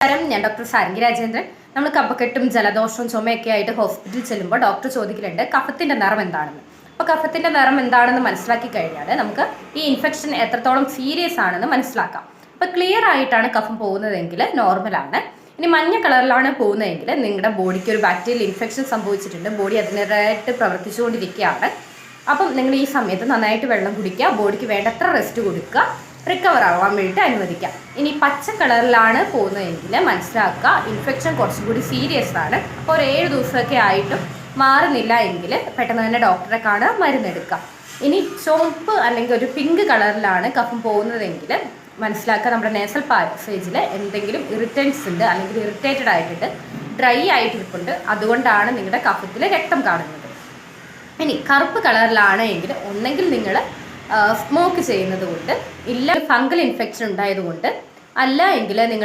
ഞാൻ ഡോക്ടർ സാരംഗി രാജേന്ദ്രൻ. നമ്മൾ കഫക്കെട്ടും ജലദോഷവും ചുമയൊക്കെ ആയിട്ട് ഹോസ്പിറ്റലിൽ ചെല്ലുമ്പോൾ ഡോക്ടർ ചോദിക്കലുണ്ട് കഫത്തിന്റെ നിറം എന്താണെന്ന്. അപ്പോൾ കഫത്തിന്റെ നിറം എന്താണെന്ന് മനസ്സിലാക്കി കഴിഞ്ഞാൽ നമുക്ക് ഈ ഇൻഫെക്ഷൻ എത്രത്തോളം സീരിയസ് ആണെന്ന് മനസ്സിലാക്കാം. അപ്പോൾ ക്ലിയർ ആയിട്ടാണ് കഫം പോകുന്നതെങ്കിൽ നോർമലാണ്. ഇനി മഞ്ഞ കളറിലാണ് പോകുന്നതെങ്കിൽ നിങ്ങളുടെ ബോഡിക്ക് ഒരു ബാക്ടീരിയൽ ഇൻഫെക്ഷൻ സംഭവിച്ചിട്ടുണ്ട്, ബോഡി അതിൻ്റെതായിട്ട് പ്രവർത്തിച്ചുകൊണ്ടിരിക്കുകയാണ്. അപ്പം നിങ്ങൾ ഈ സമയത്ത് നന്നായിട്ട് വെള്ളം കുടിക്കുക, ബോഡിക്ക് വേണ്ടത്ര റെസ്റ്റ് കൊടുക്കുക, റിക്കവർ ആവാൻ വേണ്ടിയിട്ട് അനുവദിക്കാം. ഇനി പച്ച കളറിലാണ് പോകുന്നതെങ്കിൽ മനസ്സിലാക്കുക ഇൻഫെക്ഷൻ കുറച്ചും കൂടി സീരിയസ് ആണ്. അപ്പോൾ ഒരു 7 ദിവസമൊക്കെ ആയിട്ടും മാറുന്നില്ല എങ്കിൽ പെട്ടെന്ന് തന്നെ ഡോക്ടറെ കാണുക, മരുന്നെടുക്കുക. ഇനി ചുവപ്പ് അല്ലെങ്കിൽ ഒരു പിങ്ക് കളറിലാണ് കഫം പോകുന്നതെങ്കിൽ മനസ്സിലാക്കുക നമ്മുടെ നേസൽ പാസേജിൽ എന്തെങ്കിലും ഇറിറ്റൻസ് ഉണ്ട്, അല്ലെങ്കിൽ ഇറിറ്റേറ്റഡ് ആയിട്ടുണ്ട്, ഡ്രൈ ആയിട്ടിരിപ്പുണ്ട്, അതുകൊണ്ടാണ് നിങ്ങളുടെ കഫത്തിൽ രക്തം കാണുന്നത്. ഇനി കറുപ്പ് കളറിലാണ് എങ്കിൽ ഒന്നെങ്കിൽ നിങ്ങൾ സ്മോക്ക് ചെയ്യുന്നത് കൊണ്ട്, ഇല്ല ഫംഗൽ ഇൻഫെക്ഷൻ ഉണ്ടായതുകൊണ്ട്, അല്ല എങ്കിൽ നിങ്ങൾ